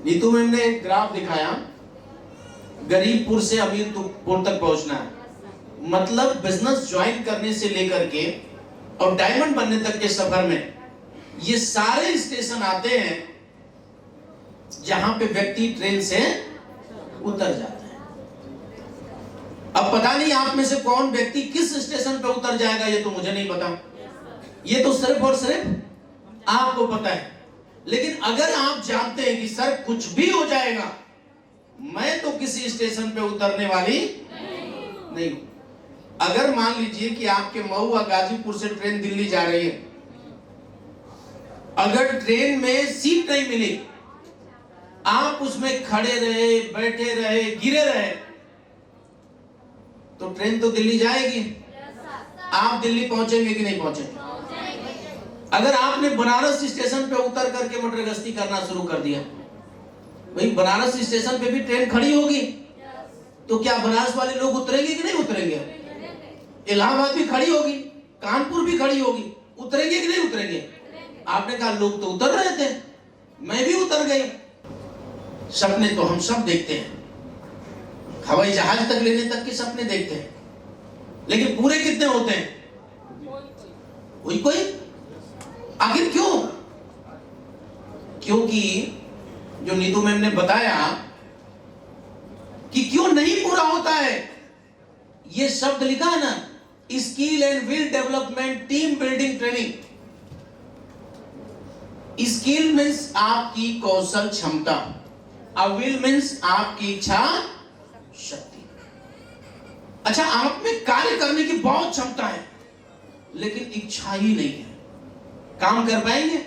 Neetu ma'am ने एक graph दिखाया, गरीबपुर से अमीरपुर तक पहुंचना है, मतलब बिजनेस ज्वाइन करने से लेकर के और डायमंड बनने तक के सफर में ये सारे स्टेशन आते हैं जहां पे व्यक्ति ट्रेन से उतर जाता है। अब पता नहीं आप में से कौन व्यक्ति किस स्टेशन पे उतर जाएगा, ये तो मुझे नहीं पता, ये तो सिर्फ और सिर्फ आपको पता है। लेकिन अगर आप जानते हैं कि सर कुछ भी हो जाएगा, मैं तो किसी स्टेशन पे उतरने वाली नहीं हूं। अगर मान लीजिए कि आपके मऊ या गाजीपुर से ट्रेन दिल्ली जा रही है, अगर ट्रेन में सीट नहीं मिली, आप उसमें खड़े रहे, बैठे रहे, गिरे रहे, तो ट्रेन तो दिल्ली जाएगी। आप दिल्ली पहुंचेंगे कि नहीं पहुंचेंगे? अगर आपने बनारस स्टेशन पे उतर करके मोटर गश्ती करना शुरू कर दिया, भाई बनारस स्टेशन पे भी ट्रेन खड़ी होगी, तो क्या बनारस वाले लोग उतरेंगे कि नहीं उतरेंगे? इलाहाबाद भी खड़ी होगी, कानपुर भी खड़ी होगी, उतरेंगे कि नहीं उतरेंगे? आपने कहा लोग तो उतर रहे थे, मैं भी उतर गई। सपने तो हम सब देखते हैं, हवाई जहाज तक लेने तक के सपने देखते हैं, लेकिन पूरे कितने होते हैं? कोई। आखिर क्यों? क्योंकि जो नीतू मैम ने बताया कि क्यों नहीं पूरा होता है, ये शब्द लिखा है ना, skill and will development team building training. Skill means आपकी कौशल क्षमता, विल मीन्स आपकी इच्छा शक्ति। अच्छा, आप में कार्य करने की बहुत क्षमता है, लेकिन इच्छा ही नहीं है, काम कर पाएंगे?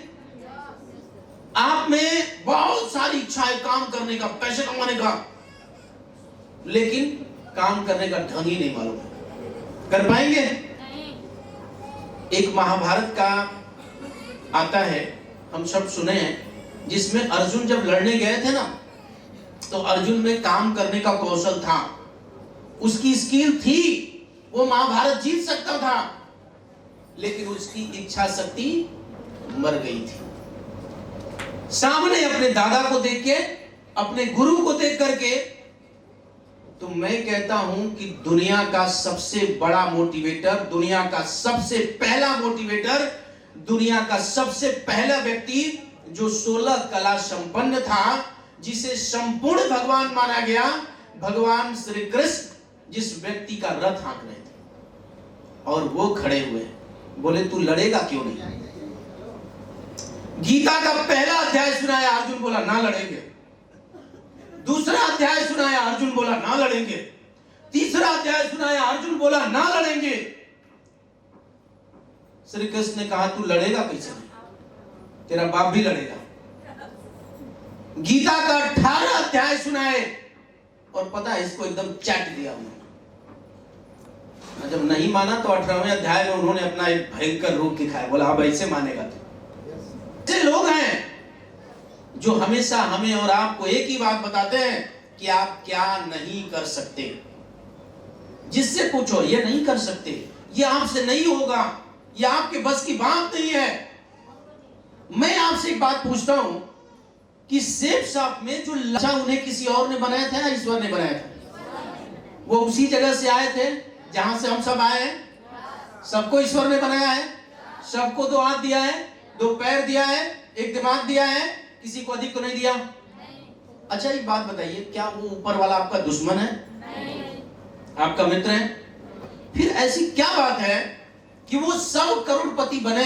आप में बहुत सारी इच्छा है काम करने का, पैसे कमाने का, लेकिन काम करने का ढंग ही नहीं मालूम है, कर पाएंगे? एक महाभारत का आता है, हम सब सुने हैं, जिसमें अर्जुन जब लड़ने गए थे ना, तो अर्जुन में काम करने का कौशल था, उसकी स्किल थी, वो महाभारत जीत सकता था, लेकिन उसकी इच्छा शक्ति मर गई थी। सामने अपने दादा को देख के, अपने गुरु को देख करके, तो मैं कहता हूं कि दुनिया का सबसे बड़ा मोटिवेटर, दुनिया का सबसे पहला मोटिवेटर, दुनिया का सबसे पहला व्यक्ति जो 16 कला संपन्न था, जिसे संपूर्ण भगवान माना गया, भगवान श्री कृष्ण, जिस व्यक्ति का रथ हाँक रहे थे, और वो खड़े हुए बोले तू लड़ेगा क्यों नहीं? गीता का पहला अध्याय सुनाया, अर्जुन बोला ना लड़ेंगे। दूसरा अध्याय सुनाया, अर्जुन बोला ना लड़ेंगे। तीसरा अध्याय सुनाया, अर्जुन बोला ना लड़ेंगे। श्री कृष्ण ने कहा तू लड़ेगा कैसे नहीं? तेरा बाप भी लड़ेगा। गीता का 18 अध्याय सुनाए, और पता है इसको एकदम चाट दिया उन्होंने। जब नहीं माना तो 18वें अध्याय में उन्होंने अपना एक भयंकर रूप दिखाया, बोला अब ऐसे मानेगा तू। ऐसे लोग हैं जो हमेशा हमें और आपको एक ही बात बताते हैं कि आप क्या नहीं कर सकते। जिससे पूछो ये नहीं कर सकते, ये आपसे नहीं होगा, ये आपके बस की बात नहीं है। मैं आपसे एक बात पूछता हूं कि सेब शॉप में जो लच्छा उन्हें किसी और ने बनाया था या ईश्वर ने बनाया था? वो उसी जगह से आए थे जहां से हम सब आए हैं। सबको ईश्वर ने बनाया है, सबको 2 हाथ दिया है, 2 पैर दिया है, 1 दिमाग दिया है, किसी को अधिक तो नहीं दिया। अच्छा एक बात बताइए, क्या वो ऊपर वाला आपका दुश्मन है? आपका मित्र है? फिर ऐसी क्या बात है कि वो सब करोड़पति बने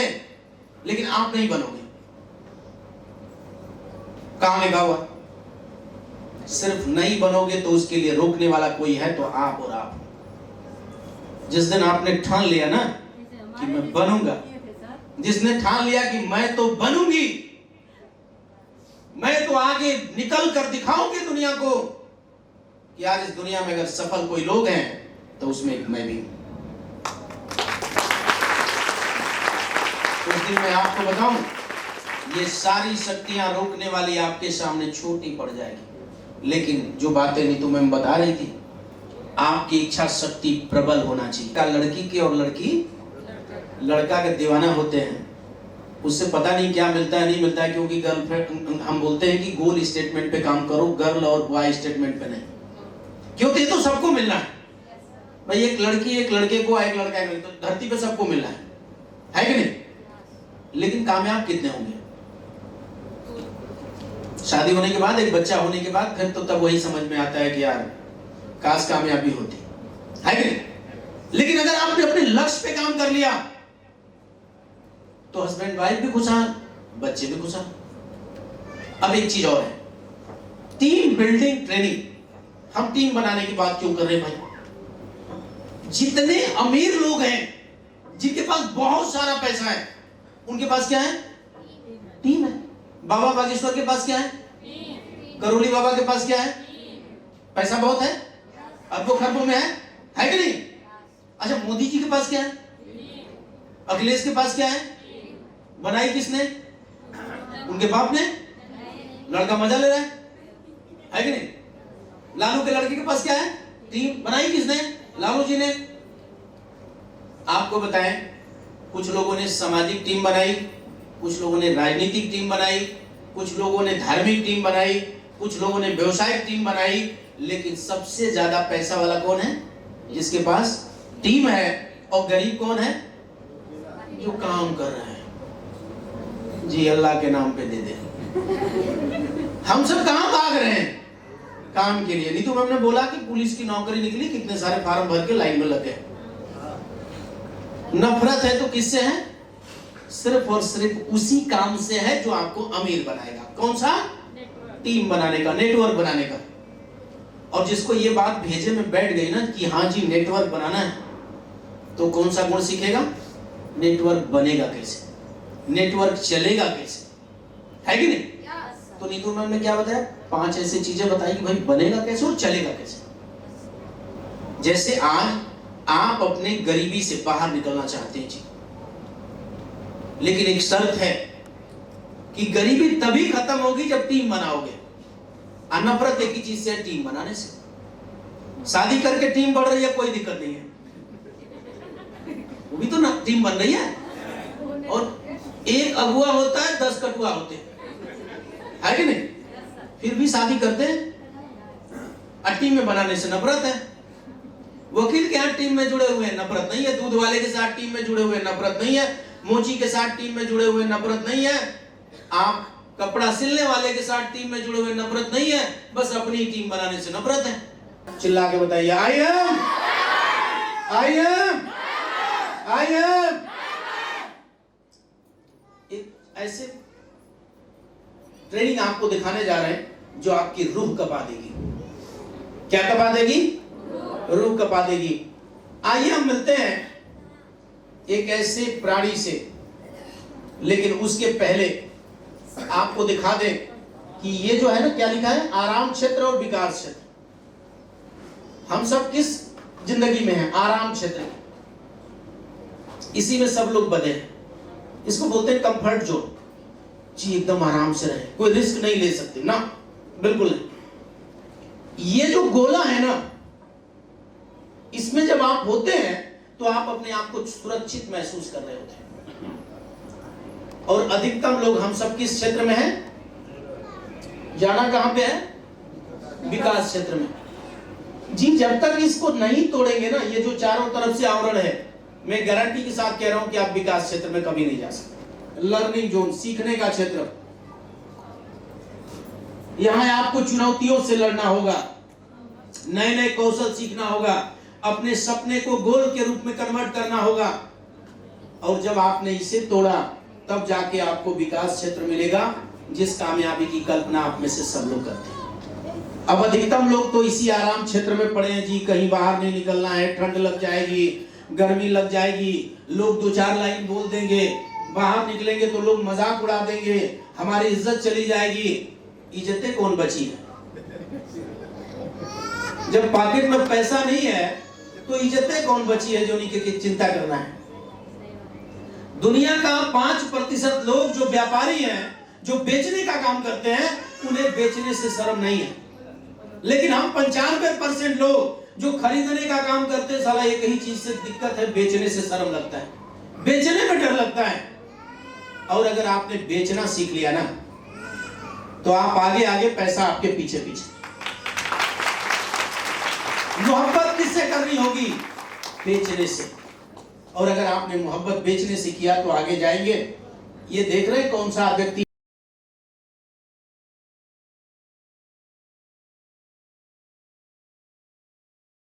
लेकिन आप नहीं बनोगे? कहां लिखा हुआ? सिर्फ नहीं बनोगे तो उसके लिए रोकने वाला कोई है तो आप और आप। जिस दिन आपने ठान लिया ना कि मैं बनूंगा, जिसने ठान लिया कि मैं तो बनूंगी, मैं तो आगे निकल कर दिखाऊंगी दुनिया को कि आज इस दुनिया में अगर सफल कोई लोग हैं तो उसमें मैं भी हूं। उस दिन मैं आपको बताऊं, ये सारी शक्तियां रोकने वाली आपके सामने छोटी पड़ जाएगी, लेकिन जो बातें नीतू मैम बता रही थी, आपकी इच्छा शक्ति प्रबल होना चाहिए। का लड़की के और लड़की लड़का के दीवाना होते हैं, उससे पता नहीं क्या मिलता है नहीं मिलता है, क्योंकि गर्लफ्रेंड हम बोलते हैं कि गोल स्टेटमेंट पे काम करो, गर्ल और बॉय स्टेटमेंट पे नहीं, क्योंकि तो सबको मिलना है भाई। एक लड़की एक लड़के को, एक लड़का एक लड़के, तो धरती पे सबको मिलना है कि नहीं? लेकिन कामयाब कितने होंगे? शादी होने के बाद, एक बच्चा होने के बाद, फिर तो तब वही समझ में आता है कि यार काश कामयाबी होती है कि नहीं? लेकिन अगर आपने अपने लक्ष्य पे काम कर लिया तो हस्बैंड वाइफ भी खुशहाल, बच्चे भी खुशहाल। अब एक चीज और है, टीम बिल्डिंग ट्रेनिंग। हम टीम बनाने की बात क्यों कर रहे हैं भाई? जितने अमीर लोग हैं, जिनके पास बहुत सारा पैसा है, उनके पास क्या है? टीम है। बाबा बागेश्वर के पास क्या है? करोली बाबा के पास क्या है? पैसा बहुत है, अरबों खरबों में है कि नहीं? अच्छा, मोदी जी के पास क्या है? अखिलेश के पास क्या है? बनाई किसने? उनके बाप ने। लड़का मजा ले रहा है कि नहीं? लालू के लड़के के पास क्या है? टीम। बनाई किसने? लालू जी ने। आपको बताएं, कुछ लोगों ने सामाजिक टीम बनाई, कुछ लोगों ने राजनीतिक टीम बनाई, कुछ लोगों ने धार्मिक टीम बनाई, कुछ लोगों ने व्यवसायिक टीम बनाई, लेकिन सबसे ज्यादा पैसा वाला कौन है? जिसके पास टीम है। और गरीब कौन है? जो काम कर रहा है। जी अल्लाह के नाम पे दे दे। हम सब कहां भाग रहे हैं? काम के लिए। नहीं तो हमने बोला कि पुलिस की नौकरी निकली, कितने सारे फार्म भर के लाइन में लगे। नफरत है तो किससे है? सिर्फ और सिर्फ उसी काम से है जो आपको अमीर बनाएगा। कौन सा? टीम बनाने का, नेटवर्क बनाने का। और जिसको ये बात भेजे में बैठ गई ना कि हाँ जी नेटवर्क बनाना है, तो कौन सा गुण सीखेगा? नेटवर्क बनेगा कैसे, नेटवर्क चलेगा कैसे, है कि नहीं? तो नीतू मैम ने क्या बताया? 5 ऐसी चीजें बताई कि भाई बनेगा कैसे और चलेगा कैसे। जैसे आज आप अपने गरीबी से बाहर निकलना चाहते हैं जी, लेकिन एक शर्त है कि गरीबी तभी खत्म होगी जब टीम बनाओगे। नफरत एक ही चीज से है, टीम बनाने से। शादी करके टीम बढ़ रही है, कोई दिक्कत नहीं है, वो भी तो ना टीम बन रही है। और एक अगुआ होता है, 10 कटुआ होते है कि नहीं? फिर भी शादी करते हैं। टीम में बनाने से नफरत है। वकील के साथ टीम में जुड़े हुए हैं, नफरत नहीं है। दूध वाले के साथ टीम में जुड़े हुए, नफरत नहीं है। मोची के साथ टीम में जुड़े हुए, नफरत नहीं है। आप कपड़ा सिलने वाले के साथ टीम में जुड़े हुए, नफरत नहीं है। बस अपनी टीम बनाने से नफरत है। चिल्ला के बताइए, आई एम। एक ऐसे ट्रेनिंग आपको दिखाने जा रहे हैं जो आपकी रूह कपा देगी। क्या कपा देगी? रूह कपा देगी। आइए हम मिलते हैं एक ऐसे प्राणी से, लेकिन उसके पहले आपको दिखा दें कि ये जो है ना, क्या लिखा है? आराम क्षेत्र और विकास क्षेत्र। हम सब किस जिंदगी में हैं? आराम क्षेत्र। इसी में सब लोग बंधे हैं। इसको बोलते हैं कंफर्ट जोन। जी एकदम आराम से रहे, कोई रिस्क नहीं ले सकते ना, बिल्कुल नहीं। ये जो गोला है ना, इसमें जब आप होते हैं तो आप अपने आप को सुरक्षित महसूस कर रहे होते हैं। और अधिकतम लोग, हम सब किस क्षेत्र में हैं? जाना कहां पे है? विकास क्षेत्र में। जी जब तक इसको नहीं तोड़ेंगे ना, ये जो चारों तरफ से आवरण है, मैं गारंटी के साथ कह रहा हूं कि आप विकास क्षेत्र में कभी नहीं जा सकते। लर्निंग जोन, सीखने का क्षेत्र। यहां आपको चुनौतियों से लड़ना होगा, नए नए कौशल सीखना होगा, अपने सपने को गोल के रूप में कन्वर्ट करना होगा। और जब आपने इसे तोड़ा, तब जाके आपको विकास क्षेत्र मिलेगा, जिस कामयाबी की कल्पना आप में से सब लोग करते हैं। अब अधिकतम लोग तो इसी आराम क्षेत्र में पड़े हैं जी। कहीं बाहर नहीं निकलना है, ठंड लग जाएगी, गर्मी लग जाएगी, लोग 2-4 लाइन बोल देंगे, बाहर निकलेंगे तो लोग मजाक उड़ा देंगे, हमारी इज्जत चली जाएगी। इज्जतें कौन बची है? जब पॉकेट में पैसा नहीं है तो इज्जतें कौन बची है जो उन्हीं की चिंता करना है? दुनिया का 5% लोग जो व्यापारी हैं, जो बेचने का काम करते हैं, उन्हें बेचने से शर्म नहीं है। लेकिन हम 95% लोग जो खरीदने का काम करते हैं, साला एक ही चीज से दिक्कत है, बेचने से शर्म लगता है, बेचने में डर लगता है। और अगर आपने बेचना सीख लिया ना, तो आप आगे आगे, पैसा आपके पीछे पीछे। मोहब्बत किससे करनी होगी? बेचने से। और अगर आपने मोहब्बत बेचने से किया तो आगे जाएंगे। ये देख रहे हैं कौन सा व्यक्ति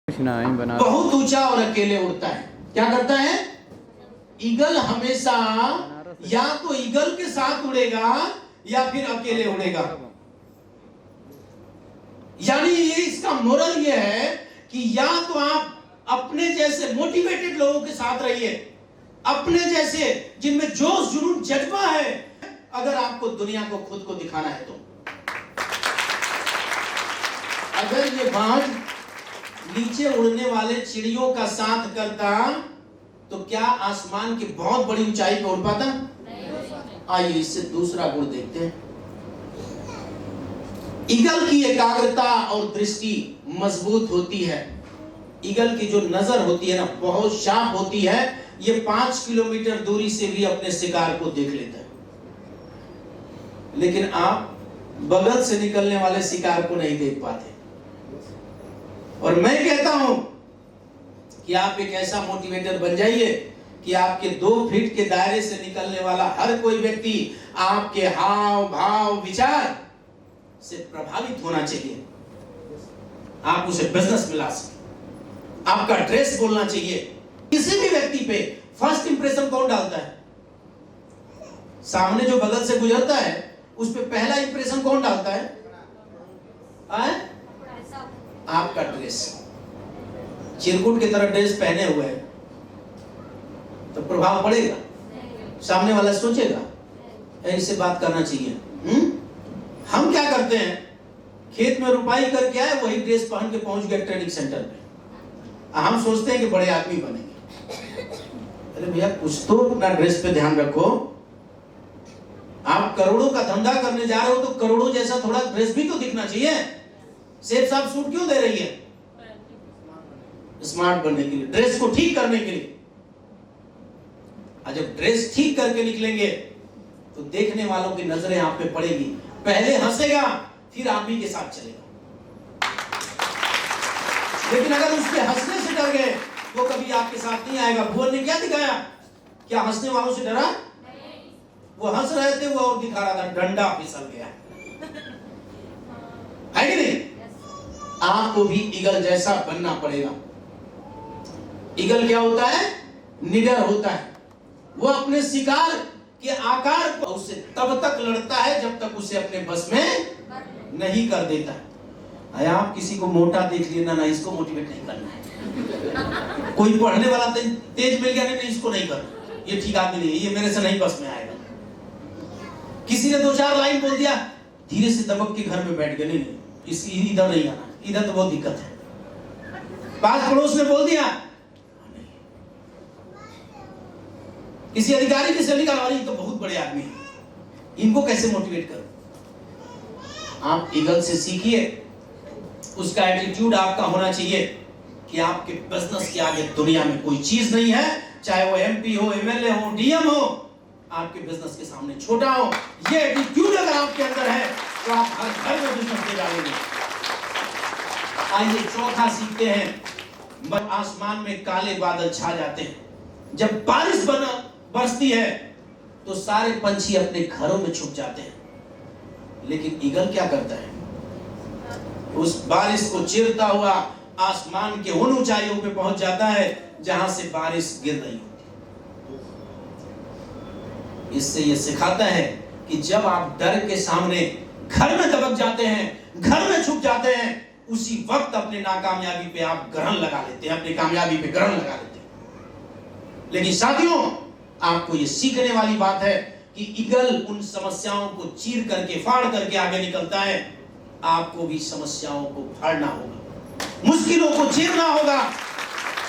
बहुत ऊंचा और अकेले उड़ता है। क्या करता है? ईगल हमेशा या तो ईगल के साथ उड़ेगा या फिर अकेले उड़ेगा। यानी ये इसका मोरल ये है कि या तो आप अपने जैसे मोटिवेटेड लोगों के साथ रहिए, अपने जैसे जिनमें जोश जुनून जज्बा है, अगर आपको दुनिया को खुद को दिखाना है तो। अगर ये बाज नीचे उड़ने वाले चिड़ियों का साथ करता तो क्या आसमान की बहुत बड़ी ऊंचाई पर उड़ पाता? आइए इससे दूसरा गुण देखते हैं। ईगल की एकाग्रता और दृष्टि मजबूत होती है। ईगल की जो नजर होती है ना, बहुत शार्प होती है। ये 5 किलोमीटर दूरी से भी अपने शिकार को देख लेता है। लेकिन आप बगल से निकलने वाले शिकार को नहीं देख पाते। और मैं कहता हूं कि आप एक ऐसा मोटिवेटर बन जाइए कि आपके 2 फीट के दायरे से निकलने वाला हर कोई व्यक्ति आपके हाव भाव विचार से प्रभावित होना चाहिए। आप उसे बिजनेस में ला सकें, आपका ड्रेस बोलना चाहिए। किसी भी व्यक्ति पे फर्स्ट इंप्रेशन कौन डालता है? सामने जो बगल से गुजरता है उस पे पहला इंप्रेशन कौन डालता है? आपका ड्रेस। चिरकुट की तरह ड्रेस पहने हुए हैं तो प्रभाव पड़ेगा? सामने वाला सोचेगा ऐसे बात करना चाहिए। हम क्या करते हैं? खेत में रुपाई करके आए, वही ड्रेस पहन के पहुंच गए ट्रेनिंग सेंटर पे। हम सोचते हैं कि बड़े आदमी बनेंगे। अरे भैया कुछ तो अपना ड्रेस पे ध्यान रखो। आप करोड़ों का धंधा करने जा रहे हो तो करोड़ों जैसा थोड़ा ड्रेस भी तो दिखना चाहिए। सेफ साफ सूट क्यों दे रही है? स्मार्ट बनने के लिए, ड्रेस को ठीक करने के लिए। जब ड्रेस ठीक करके निकलेंगे तो देखने वालों की नजरें आप पे पड़ेगी। पहले हंसेगा फिर आप ही के साथ चलेगा। लेकिन अगर उसके हंसने से डर गए वो कभी आपके साथ नहीं आएगा। भुवन ने क्या दिखाया? क्या हंसने वालों से डरा? वो हंस रहे थे, वो और दिखा रहा था, डंडा फिसल गया। है कि नहीं? आपको भी ईगल जैसा बनना पड़ेगा। ईगल क्या होता है? निडर होता है। वो अपने शिकार के आकार को उससे तब तक लड़ता है जब तक उसे अपने बस में नहीं कर देता। आप किसी को मोटा देख लेना ना, इसको मोटिवेट नहीं करना है। कोई पढ़ने वाला तेज मिल गया, नहीं इसको नहीं करना, ये ठीक आदमी नहीं है, ये मेरे से नहीं बस में आएगा। किसी ने 2-4 लाइन बोल दिया, धीरे से दबक के घर में बैठ गए, नहीं इसकी इधर नहीं आना, इधर तो बहुत दिक्कत है। पास पड़ोस ने बोल दिया, किसी अधिकारी की सैलरी का तो बहुत बड़े आदमी है, इनको कैसे मोटिवेट करो? आप ईगल से सीखिए। उसका एटीट्यूड आपका होना चाहिए कि आपके बिजनेस के आगे दुनिया में कोई चीज नहीं है, चाहे वो एमपी हो, एमएलए हो, डीएम हो, आपके बिजनेस के सामने छोटा हो। ये एटीट्यूड अगर आपके अंदर है तो आप हर घर में बिजनेस ले जाएंगे। आइए चौथा सीखते हैं। आसमान में काले बादल छा जाते हैं। जब बारिश बरसती है तो सारे पंछी अपने घरों में छुप जाते हैं। लेकिन ईगल क्या करता है? उस बारिश को चीरता हुआ आसमान के उन ऊंचाइयों पे पहुंच जाता है जहां से बारिश गिर रही होती है। इससे यह सिखाता है कि जब आप डर के सामने घर में दबक जाते हैं, घर में छुप जाते हैं, उसी वक्त अपने नाकामयाबी पे आप ग्रहण लगा लेते हैं, अपनी कामयाबी पे ग्रहण लगा लेते हैं। लेकिन साथियों, आपको ये सीखने वाली बात है, कि ईगल उन समस्याओं को चीर करके फाड़ करके आगे निकलता है, आपको भी समस्याओं को फाड़ना होगा, मुश्किलों को चीरना होगा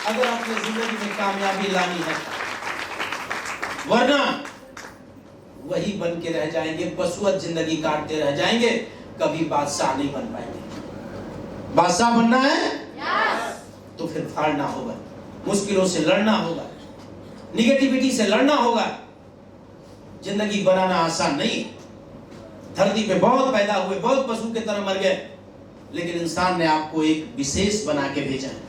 अगर अपनी जिंदगी में कामयाबी लानी है, वरना वही बन के रह जाएंगे, बसुअत जिंदगी काटते रह जाएंगे, कभी बादशाह नहीं बन पाएंगे। बादशाह बनना है तो फिर फाड़ना होगा, मुश्किलों से लड़ना होगा, निगेटिविटी से लड़ना होगा। जिंदगी बनाना आसान नहीं। धरती पे बहुत पैदा हुए, बहुत पशु के तरह मर गए, लेकिन इंसान ने आपको एक विशेष बना के भेजा है।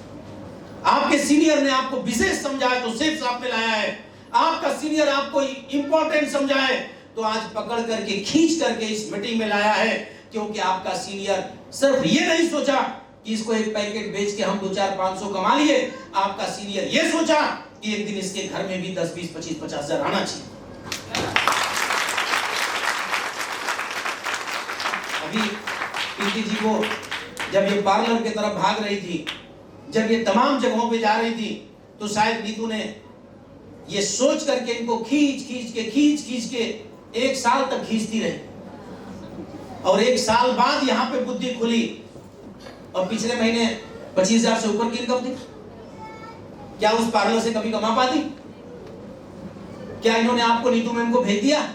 आपके सीनियर ने आपको विशेष समझा है तो सिर्फ आपने लाया है। आपका सीनियर आपको इंपॉर्टेंट समझा है तो आज पकड़ करके खींच करके इस मीटिंग में लाया है, क्योंकि आपका सीनियर सिर्फ ये नहीं सोचा कि इसको एक पैकेट बेच के हम 2-4-500 कमा लिए। आपका सीनियर ये सोचा कि एक दिन इसके घर में भी 10, 20, 25, 50 हजार आना चाहिए। अभी पीटी जी को जब ये पार्लर की तरफ भाग रही थी, जब ये तमाम जगहों पे जा रही थी, तो शायद नीतू ने ये सोच करके इनको खींच के 1 साल तक खींचती रही, और 1 साल बाद यहाँ पे बुद्धि खुली और पिछले महीने 25,000 से ऊपर की इनकम थी। क्या उस पार्लर से कभी कमा पाती? क्या इन्होंने आपको नीतू मैम को भेज दिया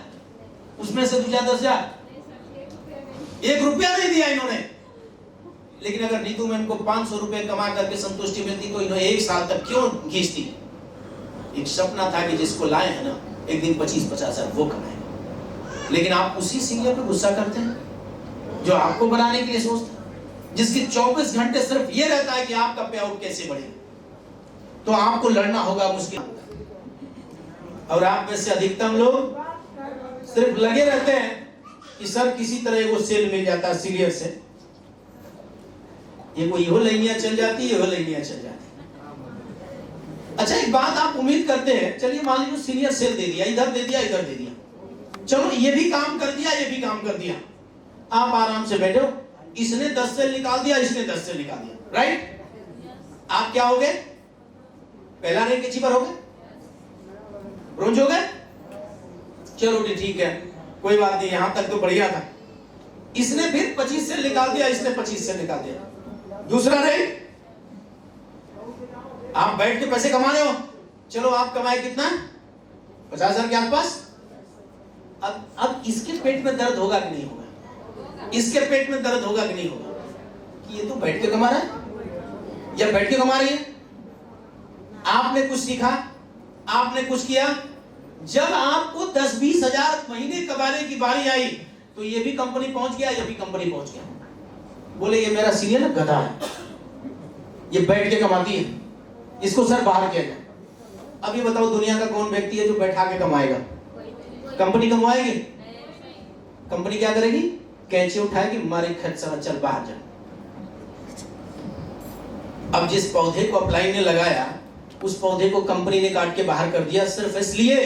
उसमें से 10,000? 1 रुपया नहीं दिया इन्होंने। लेकिन अगर नीतू मैम को 500 रुपए कमा करके संतुष्टि मिलती तो इन्होंने 1 साल तक क्यों खींचती? एक सपना था कि जिसको लाए हैं ना, एक दिन 25-50 हजार वो कमाए। लेकिन आप उसी सीनियर पे गुस्सा करते हैं जो आपको बनाने के लिए सोचते हैं, जिसके 24 घंटे सिर्फ ये रहता है कि आपका पे आउट कैसे बढ़े। तो आपको लड़ना होगा मुश्किल, और आप में से अधिकतम लोग सिर्फ लगे रहते हैं कि सर किसी तरह वो सेल मिल जाता है सीनियर से, ये कोई हो लाइनियां चल जाती है, ये हो लाइनियां चल जाती है। अच्छा, एक बात आप उम्मीद करते हैं, चलिए मान लीजिए सीनियर सेल दे दिया, इधर दे दिया, इधर दे दिया, चलो ये भी काम कर दिया, ये भी काम कर दिया, आप आराम से बैठे हो। इसने 10 सेल निकाल दिया, इसने 10 सेल निकाल दिया, राइट? आप क्या हो गए? पहला रैंक अचीवर हो गए, ब्रोंज हो गए। चलो ठीक है, कोई बात नहीं, यहां तक तो बढ़िया था। इसने फिर 25 सेल निकाल दिया, इसने 25 सेल निकाल दिया, दूसरा रैंक। आप बैठ के पैसे कमा रहे हो, चलो आप कमाए कितना? 50,000 के आसपास। अब इसके पेट में दर्द होगा कि नहीं होगा? इसके पेट में दर्द होगा कि नहीं होगा कि ये तो बैठ के कमा रहा है या बैठ के कमा रही है? आपने कुछ सीखा, आपने कुछ किया। जब आपको 10-20 हजार महीने कमाने की बारी आई तो ये भी कंपनी पहुंच गया, ये भी कंपनी पहुंच गया। बोले ये मेरा सीनियर ना गधा है, ये बैठ के कमाती है, इसको सर बाहर किया जाए। अब ये बताओ दुनिया का कौन व्यक्ति है जो बैठा के कमाएगा? कंपनी कमाएगी? कंपनी क्या करेगी? कैंची उठाएगी, मारे खर्चा, चल बाहर जा। अब जिस पौधे को अप्लाई ने लगाया, उस पौधे को कंपनी ने काट के बाहर कर दिया, सिर्फ इसलिए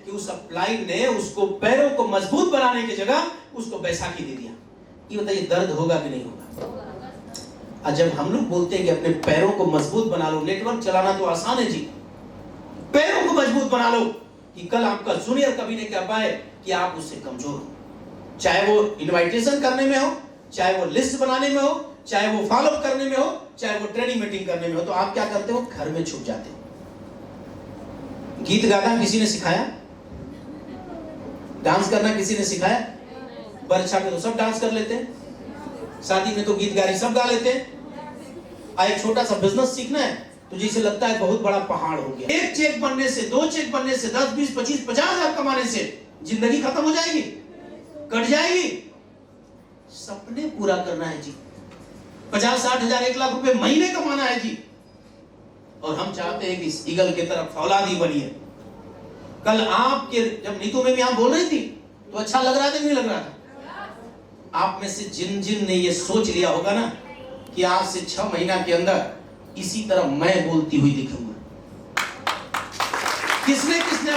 कि उस अप्लाई ने उसको पैरों को मजबूत बनाने की जगह उसको बैसाखी दे दिया। ये बताइए दर्द होगा कि नहीं होगा? जब हम लोग बोलते हैं कि अपने पैरों को मजबूत बना लो, नेटवर्क चलाना तो आसान है जी, पैरों को मजबूत बना लो कि कल आपका जूनियर कभी नहीं कह पाए कि आप उससे कमजोर हो। चाहे वो इनविटेशन करने में हो, चाहे वो लिस्ट बनाने में हो, चाहे वो फॉलो अप करने में हो, चाहे वो ट्रेनिंग मीटिंग करने में हो, तो आप क्या करते हो? घर में छुप जाते हो। गीत गाना किसी ने सिखाया? डांस करना किसी ने सिखाया? परीक्षा में तो सब डांस कर लेते हैं, शादी में तो गीत गारी सब गा लेते हैं। एक छोटा सा बिजनेस सीखना है तो जैसे लगता है बहुत बड़ा पहाड़ हो गया। 1 चेक बनने से, 2 चेक बनने से, 10, 20, 25, 50 हजार कमाने से जिंदगी खत्म हो जाएगी, कट जाएगी। सपने पूरा करना है जी, 50, 60 हजार, 1 लाख रुपए महीने कमाना है जी। और हम चाहते हैं कि इस ईगल की तरफ औलादी बनिए। कल आपके जब नीतू में भी आप बोल रही थी तो अच्छा लग रहा था कि नहीं लग रहा था? आप में से जिन जिन ने ये सोच लिया होगा ना कि आज से 6 महीना के अंदर इसी तरह मैं बोलती हुई दिखूंगा, किसने किसने